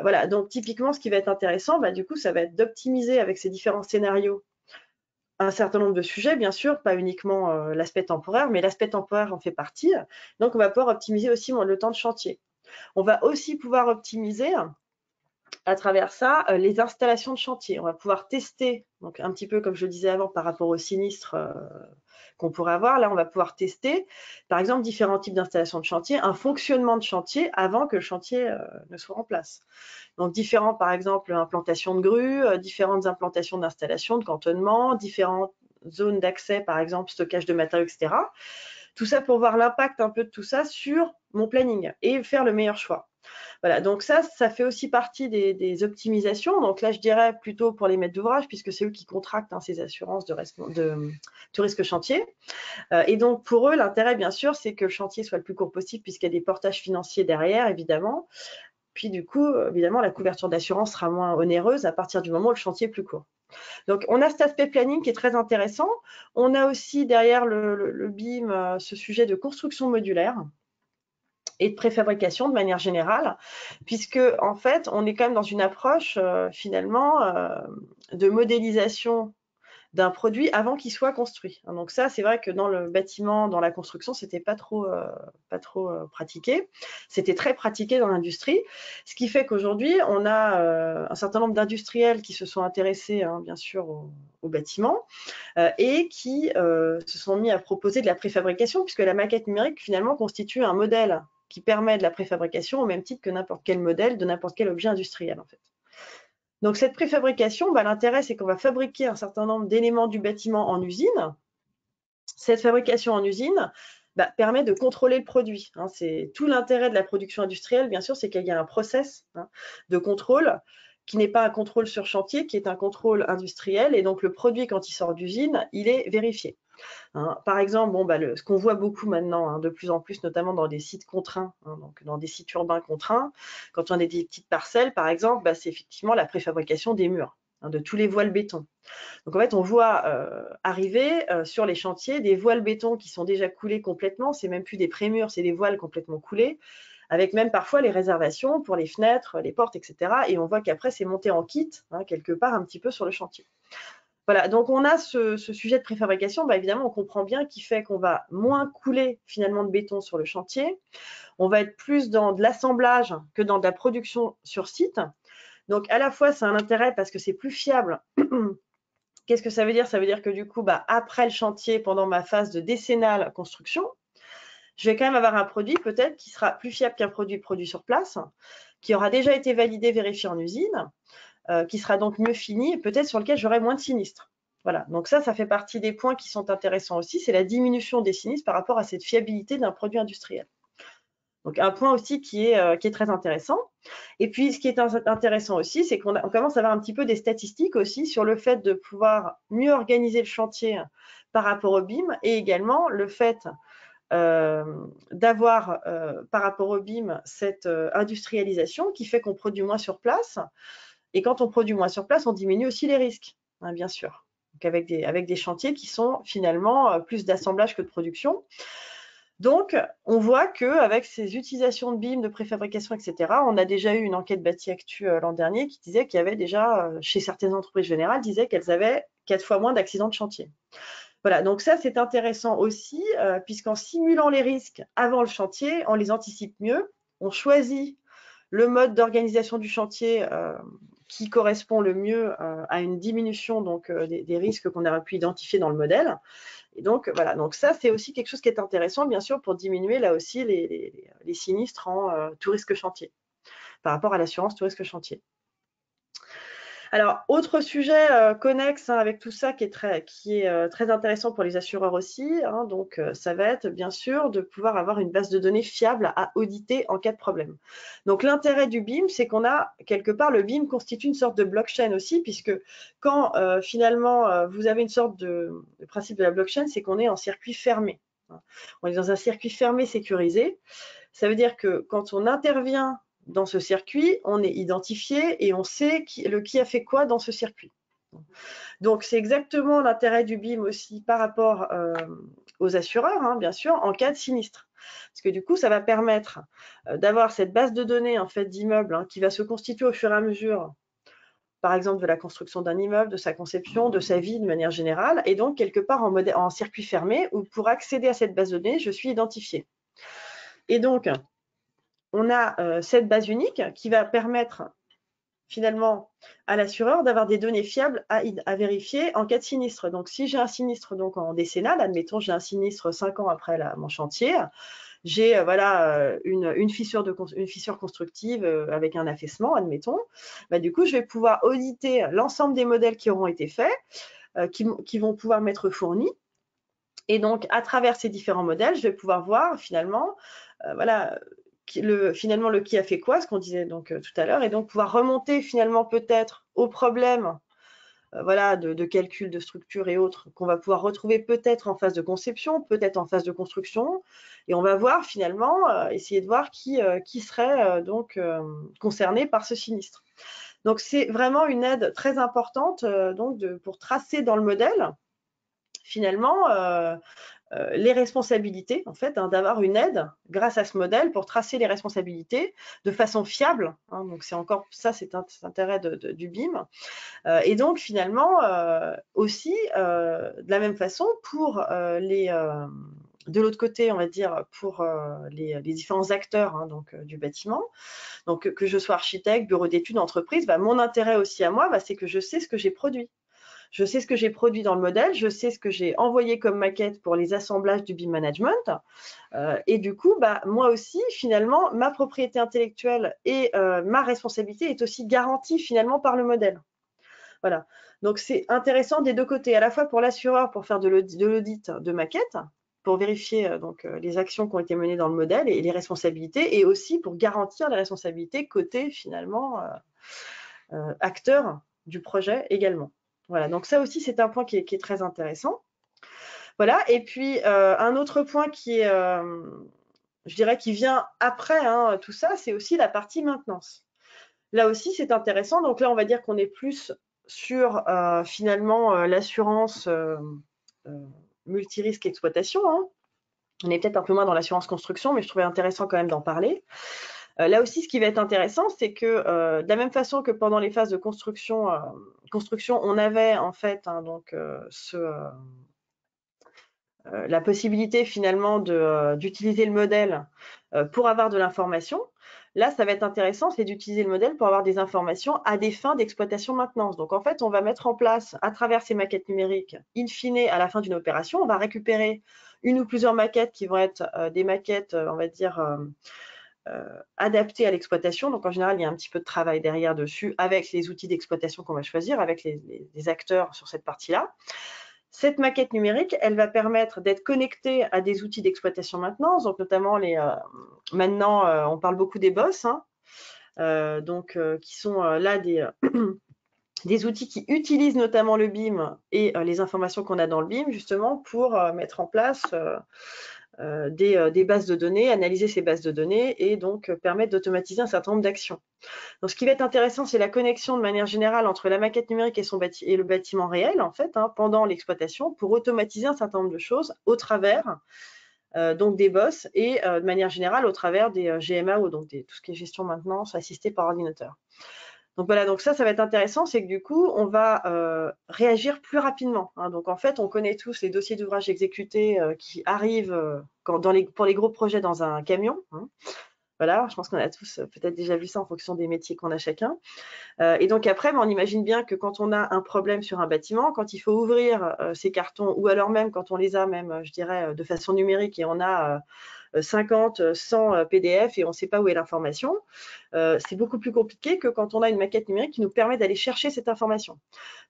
Voilà, donc typiquement, ce qui va être intéressant, du coup, ça va être d'optimiser avec ces différents scénarios un certain nombre de sujets, bien sûr, pas uniquement l'aspect temporaire, mais l'aspect temporaire en fait partie. Donc, on va pouvoir optimiser aussi le temps de chantier. On va aussi pouvoir optimiser à travers ça les installations de chantier. On va pouvoir tester, donc un petit peu comme je le disais avant par rapport au sinistre qu'on pourrait avoir. Là, on va pouvoir tester, par exemple, différents types d'installations de chantier, un fonctionnement de chantier avant que le chantier ne soit en place. Donc, différents, par exemple, implantations de grues, différentes implantations d'installations, de cantonnement, différentes zones d'accès, par exemple, stockage de matériaux, etc. Tout ça pour voir l'impact un peu de tout ça sur mon planning et faire le meilleur choix. Voilà, donc ça fait aussi partie des optimisations. Donc là, je dirais plutôt pour les maîtres d'ouvrage, puisque c'est eux qui contractent ces assurances de tout risque chantier. Et donc, pour eux, l'intérêt, bien sûr, c'est que le chantier soit le plus court possible, puisqu'il y a des portages financiers derrière, évidemment. Puis, du coup, évidemment, la couverture d'assurance sera moins onéreuse à partir du moment où le chantier est plus court. Donc, on a cet aspect planning qui est très intéressant. On a aussi derrière le BIM ce sujet de construction modulaire et de préfabrication de manière générale, puisque en fait, on est quand même dans une approche finalement de modélisation d'un produit avant qu'il soit construit. Donc ça, c'est vrai que dans le bâtiment, dans la construction, c'était pas trop pratiqué. C'était très pratiqué dans l'industrie, ce qui fait qu'aujourd'hui, on a un certain nombre d'industriels qui se sont intéressés, bien sûr, au bâtiment et qui se sont mis à proposer de la préfabrication, puisque la maquette numérique, finalement, constitue un modèle qui permet de la préfabrication au même titre que n'importe quel modèle de n'importe quel objet industriel, en fait. Donc, cette préfabrication, l'intérêt, c'est qu'on va fabriquer un certain nombre d'éléments du bâtiment en usine. Cette fabrication en usine permet de contrôler le produit. C'est tout l'intérêt de la production industrielle, bien sûr, c'est qu'il y a un process de contrôle qui n'est pas un contrôle sur chantier, qui est un contrôle industriel. Et donc, le produit, quand il sort d'usine, il est vérifié. Par exemple, ce qu'on voit beaucoup maintenant, de plus en plus, notamment dans des sites contraints, donc dans des sites urbains contraints, quand on a des petites parcelles, par exemple, c'est effectivement la préfabrication des murs, de tous les voiles béton. Donc en fait, on voit arriver sur les chantiers des voiles béton qui sont déjà coulés complètement, c'est même plus des prémurs, c'est des voiles complètement coulées, avec même parfois les réservations pour les fenêtres, les portes, etc. Et on voit qu'après, c'est monté en kit, quelque part, un petit peu sur le chantier. Voilà, donc on a ce sujet de préfabrication, évidemment, on comprend bien qu'il fait qu'on va moins couler finalement de béton sur le chantier, on va être plus dans de l'assemblage que dans de la production sur site. Donc à la fois, c'est un intérêt parce que c'est plus fiable. Qu'est-ce que ça veut dire? Ça veut dire que du coup, après le chantier, pendant ma phase de décennale construction, je vais quand même avoir un produit peut-être qui sera plus fiable qu'un produit sur place, qui aura déjà été validé, vérifié en usine, qui sera donc mieux fini et peut-être sur lequel j'aurai moins de sinistres. Voilà, donc ça fait partie des points qui sont intéressants aussi, c'est la diminution des sinistres par rapport à cette fiabilité d'un produit industriel. Donc un point aussi qui est très intéressant. Et puis ce qui est intéressant aussi, c'est qu'on commence à avoir un petit peu des statistiques aussi sur le fait de pouvoir mieux organiser le chantier par rapport au BIM et également le fait d'avoir par rapport au BIM cette industrialisation qui fait qu'on produit moins sur place. Et quand on produit moins sur place, on diminue aussi les risques, bien sûr. Donc avec des chantiers qui sont finalement plus d'assemblage que de production. Donc, on voit qu'avec ces utilisations de BIM, de préfabrication, etc., on a déjà eu une enquête Bâti Actu l'an dernier qui disait qu'il y avait déjà, chez certaines entreprises générales, disaient qu'elles avaient 4 fois moins d'accidents de chantier. Voilà, donc ça, c'est intéressant aussi, puisqu'en simulant les risques avant le chantier, on les anticipe mieux, on choisit le mode d'organisation du chantier qui correspond le mieux à une diminution donc, des risques qu'on aurait pu identifier dans le modèle. Et donc, voilà, donc ça, c'est aussi quelque chose qui est intéressant, bien sûr, pour diminuer là aussi les sinistres en tout risque chantier, par rapport à l'assurance tout risque chantier. Alors, autre sujet connexe avec tout ça qui est très intéressant pour les assureurs aussi, donc ça va être bien sûr de pouvoir avoir une base de données fiable à auditer en cas de problème. Donc l'intérêt du BIM, c'est qu'on a quelque part, le BIM constitue une sorte de blockchain aussi, puisque quand finalement vous avez une sorte le principe de la blockchain, c'est qu'on est en circuit fermé. On est dans un circuit fermé sécurisé. Ça veut dire que quand on intervient dans ce circuit, on est identifié et on sait qui a fait quoi dans ce circuit. Donc, c'est exactement l'intérêt du BIM aussi par rapport aux assureurs, bien sûr, en cas de sinistre. Parce que du coup, ça va permettre d'avoir cette base de données en fait, d'immeubles qui va se constituer au fur et à mesure, par exemple, de la construction d'un immeuble, de sa conception, de sa vie de manière générale, et donc quelque part en circuit fermé, où pour accéder à cette base de données, je suis identifié. Et donc, on a cette base unique qui va permettre finalement à l'assureur d'avoir des données fiables à vérifier en cas de sinistre. Donc, si j'ai un sinistre donc en décennal, admettons j'ai un sinistre 5 ans après mon chantier, j'ai voilà, une fissure constructive avec un affaissement, admettons, bah, du coup, je vais pouvoir auditer l'ensemble des modèles qui auront été faits, qui vont pouvoir m'être fournis. Et donc, à travers ces différents modèles, je vais pouvoir voir finalement, voilà, finalement le qui a fait quoi, ce qu'on disait donc tout à l'heure, et donc pouvoir remonter finalement peut-être aux problèmes voilà, de calcul de structure et autres qu'on va pouvoir retrouver peut-être en phase de conception, peut-être en phase de construction, et on va voir finalement, essayer de voir qui serait donc concerné par ce sinistre. Donc c'est vraiment une aide très importante donc pour tracer dans le modèle finalement les responsabilités, en fait, d'avoir une aide grâce à ce modèle pour tracer les responsabilités de façon fiable. Donc, c'est encore ça, c'est l'intérêt du BIM. Et donc, finalement, aussi, de la même façon, pour de l'autre côté, on va dire, pour les différents acteurs donc, du bâtiment, donc que je sois architecte, bureau d'études, entreprise, mon intérêt aussi à moi, c'est que je sais ce que j'ai produit. Je sais ce que j'ai produit dans le modèle, je sais ce que j'ai envoyé comme maquette pour les assemblages du BIM management. Et du coup, moi aussi, finalement, ma propriété intellectuelle et ma responsabilité est aussi garantie finalement par le modèle. Voilà. Donc, c'est intéressant des deux côtés, à la fois pour l'assureur pour faire de l'audit de maquette, pour vérifier donc, les actions qui ont été menées dans le modèle et les responsabilités, et aussi pour garantir les responsabilités côté finalement acteur du projet également. Voilà, donc ça aussi, c'est un point qui est très intéressant. Voilà, et puis un autre point qui est, je dirais, qui vient après tout ça, c'est aussi la partie maintenance. Là aussi, c'est intéressant. Donc là, on va dire qu'on est plus sur finalement l'assurance multirisque exploitation. On est peut-être un peu moins dans l'assurance construction, mais je trouvais intéressant quand même d'en parler. Là aussi, ce qui va être intéressant, c'est que de la même façon que pendant les phases de construction, on avait en fait donc la possibilité finalement d'utiliser le modèle pour avoir de l'information. Là, ça va être intéressant, c'est d'utiliser le modèle pour avoir des informations à des fins d'exploitation-maintenance. Donc, en fait, on va mettre en place, à travers ces maquettes numériques, in fine, à la fin d'une opération, on va récupérer une ou plusieurs maquettes qui vont être des maquettes, on va dire, adaptées à l'exploitation. Donc, en général, il y a un petit peu de travail derrière dessus avec les outils d'exploitation qu'on va choisir, avec les acteurs sur cette partie-là. Cette maquette numérique, elle va permettre d'être connectée à des outils d'exploitation maintenance, donc notamment maintenant, on parle beaucoup des BOSS, donc qui sont là des outils qui utilisent notamment le BIM et les informations qu'on a dans le BIM, justement, pour mettre en place des bases de données, analyser ces bases de données et donc permettre d'automatiser un certain nombre d'actions. Donc, ce qui va être intéressant, c'est la connexion de manière générale entre la maquette numérique et le bâtiment réel, en fait, pendant l'exploitation, pour automatiser un certain nombre de choses au travers donc des BOSS et de manière générale au travers des GMAO, donc tout ce qui est gestion maintenance assistée par ordinateur. Donc voilà, donc ça va être intéressant, c'est que du coup, on va réagir plus rapidement. Donc en fait, on connaît tous les dossiers d'ouvrages exécutés qui arrivent pour les gros projets dans un camion. Voilà, je pense qu'on a tous peut-être déjà vu ça en fonction des métiers qu'on a chacun. Et donc après, on imagine bien que quand on a un problème sur un bâtiment, quand il faut ouvrir ces cartons, ou alors même quand on les a même, je dirais, de façon numérique et on a 50, 100 PDF et on ne sait pas où est l'information, c'est beaucoup plus compliqué que quand on a une maquette numérique qui nous permet d'aller chercher cette information.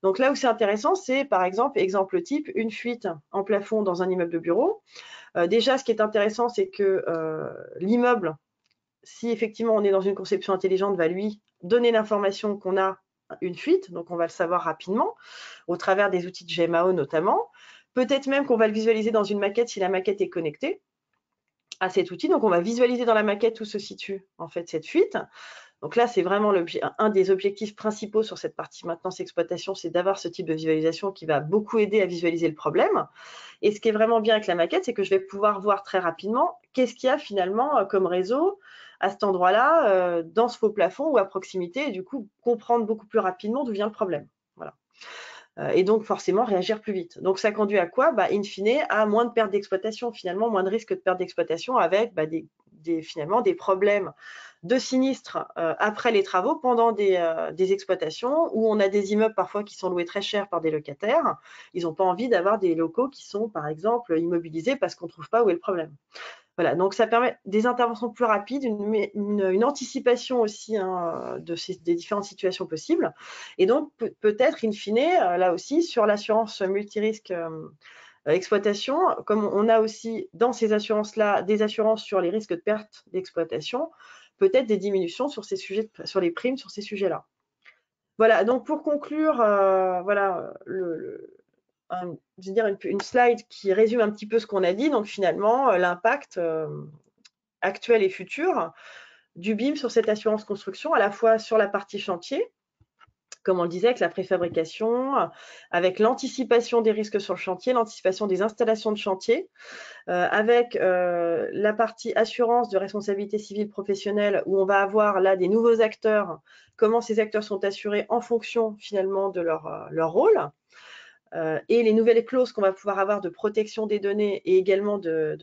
Donc là où c'est intéressant, c'est par exemple, exemple type, une fuite en plafond dans un immeuble de bureau. Déjà, ce qui est intéressant, c'est que l'immeuble, si effectivement on est dans une conception intelligente, va lui donner l'information qu'on a une fuite, donc on va le savoir rapidement, au travers des outils de GMAO notamment. Peut-être même qu'on va le visualiser dans une maquette si la maquette est connectée à cet outil. Donc on va visualiser dans la maquette où se situe en fait cette fuite. Donc là, c'est vraiment un des objectifs principaux sur cette partie maintenance exploitation, c'est d'avoir ce type de visualisation qui va beaucoup aider à visualiser le problème. Et ce qui est vraiment bien avec la maquette, c'est que je vais pouvoir voir très rapidement qu'est-ce qu'il y a finalement comme réseau à cet endroit-là, dans ce faux plafond ou à proximité, et du coup comprendre beaucoup plus rapidement d'où vient le problème. Voilà. Et donc forcément réagir plus vite. Donc ça conduit à quoi? In fine, à moins de pertes d'exploitation, finalement, moins de risques de perte d'exploitation avec finalement des problèmes de sinistres après les travaux pendant des exploitations où on a des immeubles parfois qui sont loués très cher par des locataires. Ils n'ont pas envie d'avoir des locaux qui sont par exemple immobilisés parce qu'on ne trouve pas où est le problème. Voilà, donc ça permet des interventions plus rapides, une anticipation aussi des différentes situations possibles. Et donc peut-être in fine, là aussi, sur l'assurance multirisque exploitation, comme on a aussi dans ces assurances-là des assurances sur les risques de perte d'exploitation, peut-être des diminutions sur ces sujets, sur les primes sur ces sujets-là. Voilà, donc pour conclure, voilà, je veux dire une slide qui résume un petit peu ce qu'on a dit. Donc finalement, l'impact actuel et futur du BIM sur cette assurance construction, à la fois sur la partie chantier, comme on le disait, avec la préfabrication, avec l'anticipation des risques sur le chantier, l'anticipation des installations de chantier, avec la partie assurance de responsabilité civile professionnelle, où on va avoir là des nouveaux acteurs, comment ces acteurs sont assurés en fonction finalement de leur rôle, et les nouvelles clauses qu'on va pouvoir avoir de protection des données et également de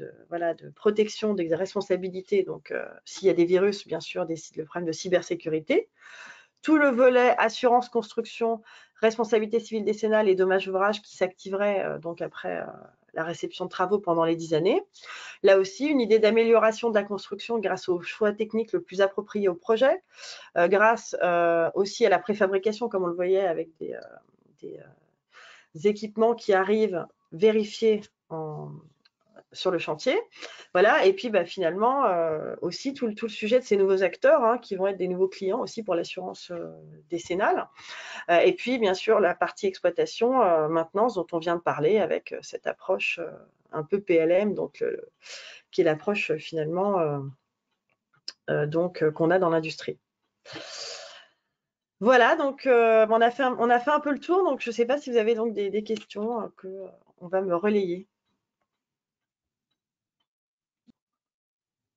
protection des responsabilités, donc s'il y a des virus, bien sûr, le problème de cybersécurité. Tout le volet assurance construction, responsabilité civile décennale et dommages ouvrages qui s'activerait donc après la réception de travaux pendant les 10 années. Là aussi, une idée d'amélioration de la construction grâce au choix technique le plus approprié au projet, grâce aussi à la préfabrication, comme on le voyait avec des équipements qui arrivent vérifiés sur le chantier. Voilà, et puis finalement, aussi tout le sujet de ces nouveaux acteurs qui vont être des nouveaux clients aussi pour l'assurance décennale. Et puis, bien sûr, la partie exploitation, maintenance dont on vient de parler avec cette approche un peu PLM, donc, qui est l'approche finalement qu'on a dans l'industrie. Voilà, donc on a fait un peu le tour, donc je ne sais pas si vous avez donc des questions qu'on va me relayer.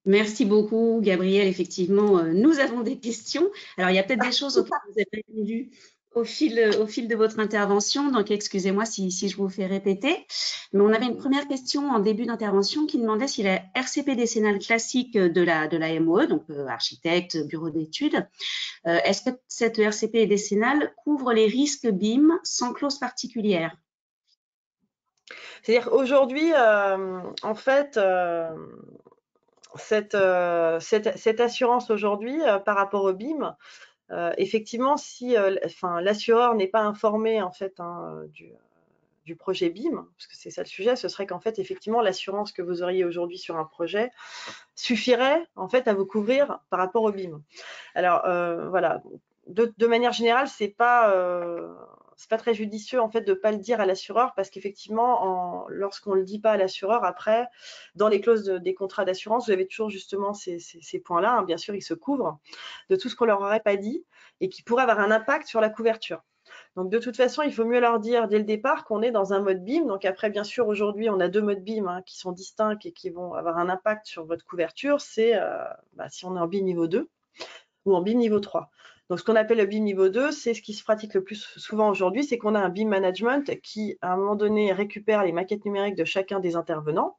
Merci beaucoup, Gabrielle. Effectivement, nous avons des questions. Alors, il y a peut-être des choses auxquelles vous avez répondu au fil de votre intervention, donc excusez-moi si je vous fais répéter. Mais on avait une première question en début d'intervention qui demandait si la RCP décennale classique de la MOE, donc architecte, bureau d'études, est-ce que cette RCP décennale couvre les risques BIM sans clause particulière? C'est-à-dire aujourd'hui, en fait, cette assurance aujourd'hui par rapport au BIM, effectivement, si l'assureur n'est pas informé en fait du projet BIM, parce que c'est ça le sujet, ce serait qu'en fait effectivement l'assurance que vous auriez aujourd'hui sur un projet suffirait en fait à vous couvrir par rapport au BIM. Alors voilà, de manière générale, c'est pas très judicieux en fait de pas le dire à l'assureur, parce qu'effectivement, lorsqu'on le dit pas à l'assureur, après, dans les clauses des contrats d'assurance, vous avez toujours justement ces points-là. Bien sûr, ils se couvrent de tout ce qu'on leur aurait pas dit et qui pourrait avoir un impact sur la couverture. Donc de toute façon, il faut mieux leur dire dès le départ qu'on est dans un mode BIM. Donc après, bien sûr, aujourd'hui, on a 2 modes BIM qui sont distincts et qui vont avoir un impact sur votre couverture. C'est si on est en BIM niveau 2 ou en BIM niveau 3. Donc ce qu'on appelle le BIM niveau 2, c'est ce qui se pratique le plus souvent aujourd'hui, c'est qu'on a un BIM management qui, à un moment donné, récupère les maquettes numériques de chacun des intervenants,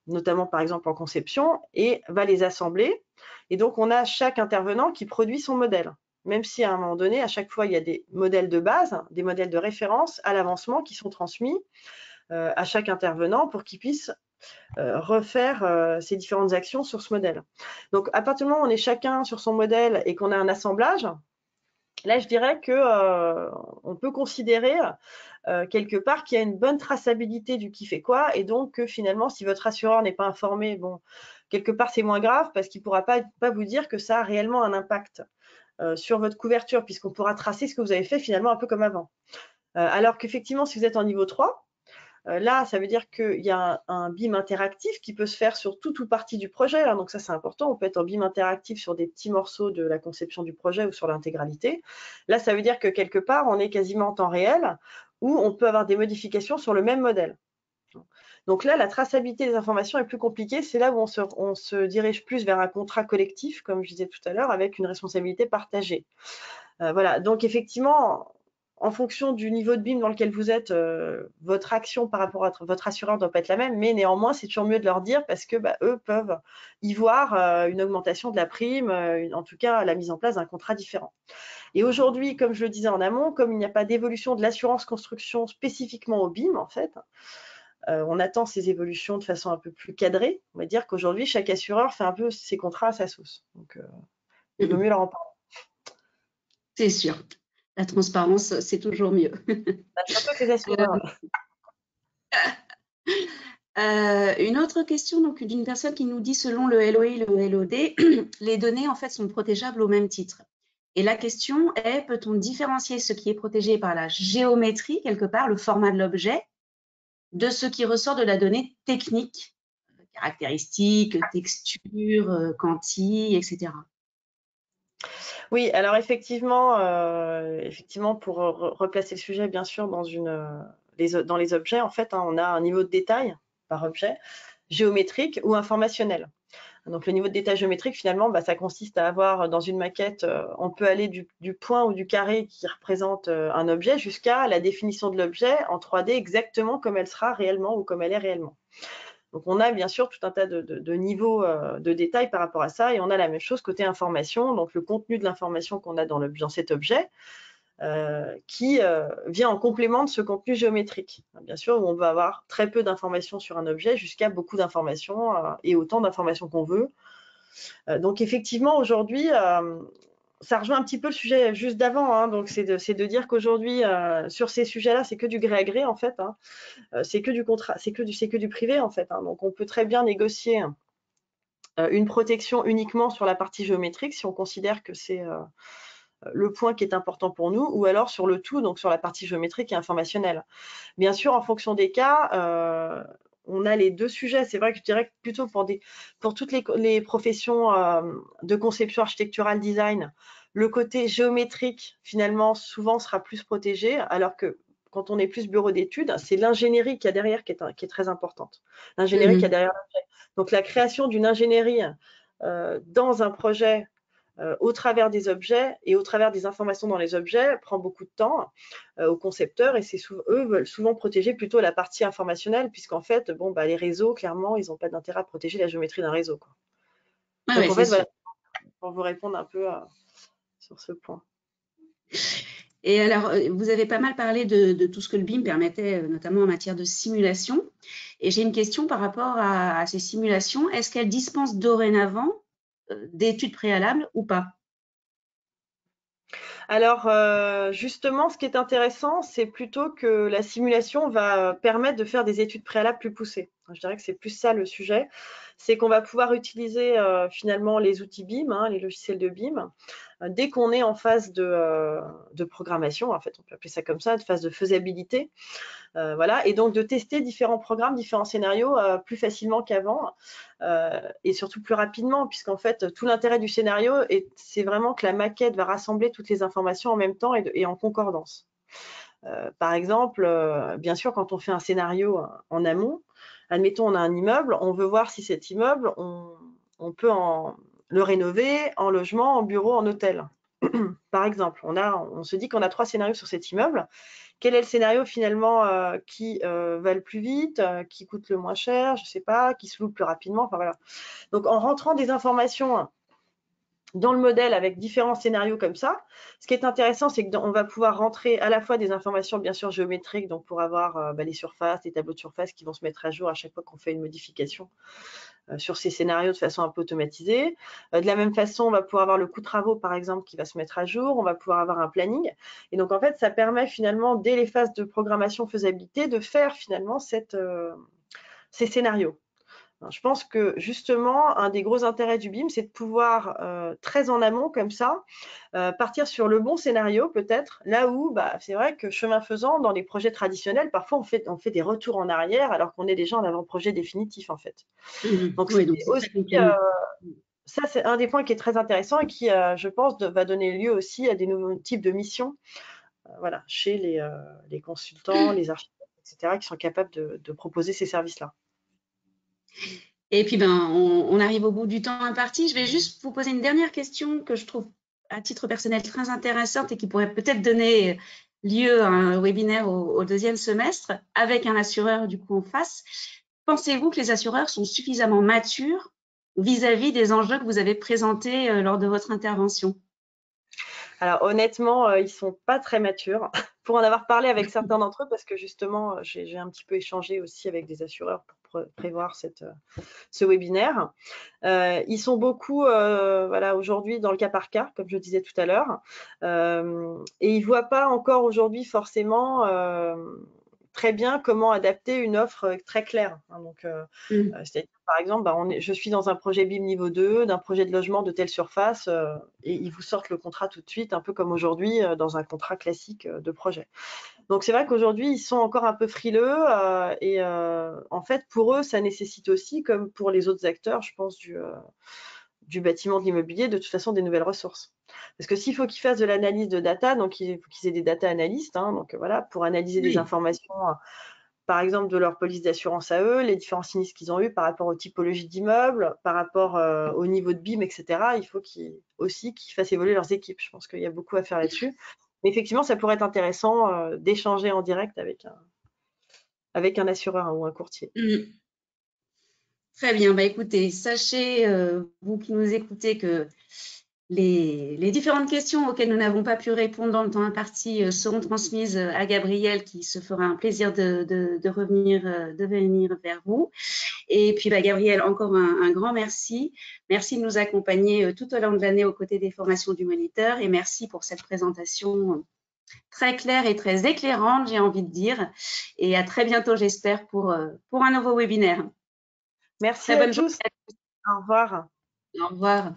notamment par exemple en conception, et va les assembler. Et donc, on a chaque intervenant qui produit son modèle. Même si à un moment donné, à chaque fois, il y a des modèles de base, des modèles de référence à l'avancement qui sont transmis à chaque intervenant pour qu'il puisse refaire ces différentes actions sur ce modèle. Donc, à partir du moment où on est chacun sur son modèle et qu'on a un assemblage, là, je dirais que on peut considérer quelque part qu'il y a une bonne traçabilité du qui fait quoi, et donc que finalement, si votre assureur n'est pas informé, bon, quelque part, c'est moins grave parce qu'il ne pourra pas vous dire que ça a réellement un impact sur votre couverture, puisqu'on pourra tracer ce que vous avez fait finalement un peu comme avant. Alors qu'effectivement, si vous êtes en niveau 3, là, ça veut dire qu'il y a un BIM interactif qui peut se faire sur tout ou partie du projet. Hein, donc ça, c'est important. On peut être en BIM interactif sur des petits morceaux de la conception du projet ou sur l'intégralité. Là, ça veut dire que quelque part, on est quasiment en temps réel où on peut avoir des modifications sur le même modèle. Donc là, la traçabilité des informations est plus compliquée. C'est là où on se dirige plus vers un contrat collectif, comme je disais tout à l'heure, avec une responsabilité partagée. Voilà. Donc effectivement, en fonction du niveau de BIM dans lequel vous êtes, votre action par rapport à votre assureur ne doit pas être la même, mais néanmoins, c'est toujours mieux de leur dire parce que eux peuvent y voir une augmentation de la prime, en tout cas la mise en place d'un contrat différent. Et aujourd'hui, comme je le disais en amont, comme il n'y a pas d'évolution de l'assurance construction spécifiquement au BIM, en fait, on attend ces évolutions de façon un peu plus cadrée. On va dire qu'aujourd'hui, chaque assureur fait un peu ses contrats à sa sauce. Donc, il vaut mieux leur en parler. C'est sûr. La transparence, c'est toujours mieux. Surtout avec les assureurs. Une autre question donc d'une personne qui nous dit selon le LOI et le LOD, les données en fait sont protégeables au même titre. Et la question est, peut-on différencier ce qui est protégé par la géométrie, quelque part, le format de l'objet, de ce qui ressort de la donnée technique, caractéristiques, textures, quanti, etc. Oui, alors effectivement, pour replacer le sujet, bien sûr, dans les objets, en fait, hein, on a un niveau de détail par objet, géométrique ou informationnel. Donc le niveau de détail géométrique, finalement, ça consiste à avoir dans une maquette, on peut aller du point ou du carré qui représente un objet jusqu'à la définition de l'objet en 3D exactement comme elle sera réellement ou comme elle est réellement. Donc on a bien sûr tout un tas de niveaux de détails par rapport à ça, et on a la même chose côté information, donc le contenu de l'information qu'on a dans cet objet qui vient en complément de ce contenu géométrique. Bien sûr, on va avoir très peu d'informations sur un objet jusqu'à beaucoup d'informations et autant d'informations qu'on veut. Donc effectivement, aujourd'hui, ça rejoint un petit peu le sujet juste d'avant, hein, donc c'est de dire qu'aujourd'hui, sur ces sujets-là, c'est que du gré à gré, en fait, hein. C'est que du contrat, c'est que du privé, en fait, hein. Donc on peut très bien négocier une protection uniquement sur la partie géométrique si on considère que c'est le point qui est important pour nous, ou alors sur le tout, donc sur la partie géométrique et informationnelle. Bien sûr, en fonction des cas, on a les deux sujets. C'est vrai que je dirais que plutôt pour toutes les professions de conception architecturale design, le côté géométrique, finalement, souvent sera plus protégé, alors que quand on est plus bureau d'études, c'est l'ingénierie qu'il y a derrière qui est très importante. L'ingénierie qu'il y a derrière l'objet. Donc, la création d'une ingénierie dans un projet au travers des objets et au travers des informations dans les objets prend beaucoup de temps aux concepteurs, et eux veulent souvent protéger plutôt la partie informationnelle, puisqu'en fait, les réseaux, clairement, ils n'ont pas d'intérêt à protéger la géométrie d'un réseau, quoi. Donc, Ouais, en fait, voilà, pour vous répondre un peu sur ce point. Et alors, vous avez pas mal parlé de tout ce que le BIM permettait, notamment en matière de simulation. Et j'ai une question par rapport à ces simulations. Est-ce qu'elles dispensent dorénavant d'études préalables ou pas? Alors, justement, ce qui est intéressant, c'est plutôt que la simulation va permettre de faire des études préalables plus poussées. Je dirais que c'est plus ça le sujet. C'est qu'on va pouvoir utiliser finalement les outils BIM, hein, les logiciels de BIM, dès qu'on est en phase de programmation, en fait, on peut appeler ça comme ça, de phase de faisabilité. Voilà, et donc de tester différents programmes, différents scénarios plus facilement qu'avant et surtout plus rapidement, puisqu'en fait tout l'intérêt du scénario, c'est vraiment que la maquette va rassembler toutes les informations en même temps et en concordance. Par exemple, bien sûr, quand on fait un scénario en amont, admettons on a un immeuble, on veut voir si cet immeuble, on peut le rénover en logement, en bureau, en hôtel. Par exemple, on se dit qu'on a 3 scénarios sur cet immeuble. Quel est le scénario finalement qui va le plus vite, qui coûte le moins cher, je ne sais pas, qui se loue le plus rapidement, enfin voilà. Donc en rentrant des informations dans le modèle avec différents scénarios comme ça. Ce qui est intéressant, c'est qu'on va pouvoir rentrer à la fois des informations bien sûr géométriques, donc pour avoir les surfaces, les tableaux de surface qui vont se mettre à jour à chaque fois qu'on fait une modification sur ces scénarios de façon un peu automatisée. De la même façon, on va pouvoir avoir le coût de travaux, par exemple, qui va se mettre à jour. On va pouvoir avoir un planning. Et donc, en fait, ça permet finalement, dès les phases de programmation faisabilité, de faire finalement ces scénarios. Alors, je pense que justement, un des gros intérêts du BIM, c'est de pouvoir, très en amont, comme ça, partir sur le bon scénario peut-être, là où c'est vrai que chemin faisant, dans les projets traditionnels, parfois on fait des retours en arrière alors qu'on est déjà en avant-projet définitif en fait. Donc Oui, donc c'est c'est très aussi, complémentaire. ça c'est un des points qui est très intéressant et qui, je pense, va donner lieu aussi à des nouveaux types de missions, voilà, chez les consultants, les architectes, etc., qui sont capables de proposer ces services-là. Et puis, on arrive au bout du temps imparti. Je vais juste vous poser une dernière question que je trouve, à titre personnel, très intéressante et qui pourrait peut-être donner lieu à un webinaire au deuxième semestre avec un assureur du coup en face. Pensez-vous que les assureurs sont suffisamment matures vis-à-vis des enjeux que vous avez présentés lors de votre intervention? Alors honnêtement, ils sont pas très matures. Pour en avoir parlé avec certains d'entre eux, parce que justement, j'ai un petit peu échangé aussi avec des assureurs pour prévoir ce webinaire. Ils sont beaucoup, voilà, aujourd'hui dans le cas par cas, comme je disais tout à l'heure, et ils voient pas encore aujourd'hui forcément très bien comment adapter une offre très claire, hein. Donc, Mm. c'est-à-dire, par exemple, je suis dans un projet BIM niveau 2, d'un projet de logement de telle surface, et ils vous sortent le contrat tout de suite, un peu comme aujourd'hui dans un contrat classique de projet. Donc c'est vrai qu'aujourd'hui, ils sont encore un peu frileux et en fait, pour eux, ça nécessite aussi, comme pour les autres acteurs, je pense, du bâtiment, de l'immobilier, de toute façon, des nouvelles ressources. Parce que s'il faut qu'ils fassent de l'analyse de data, donc il faut qu'ils aient des data analystes, hein, donc voilà, pour analyser des Oui. informations, par exemple, de leur police d'assurance à eux, les différents sinistres qu'ils ont eus par rapport aux typologies d'immeubles, par rapport au niveau de BIM, etc. Il faut aussi qu'ils fassent évoluer leurs équipes. Je pense qu'il y a beaucoup à faire là-dessus. Mais effectivement, ça pourrait être intéressant d'échanger en direct avec un assureur ou un courtier. Mm. Très bien. Écoutez, sachez, vous qui nous écoutez, que les différentes questions auxquelles nous n'avons pas pu répondre dans le temps imparti seront transmises à Gabriel, qui se fera un plaisir de revenir vers vous. Et puis, Gabriel, encore un grand merci. Merci de nous accompagner tout au long de l'année aux côtés des formations du moniteur, et merci pour cette présentation très claire et très éclairante, j'ai envie de dire. Et à très bientôt, j'espère, pour un nouveau webinaire. Merci Très à bonne tous. journée. Au revoir. Au revoir.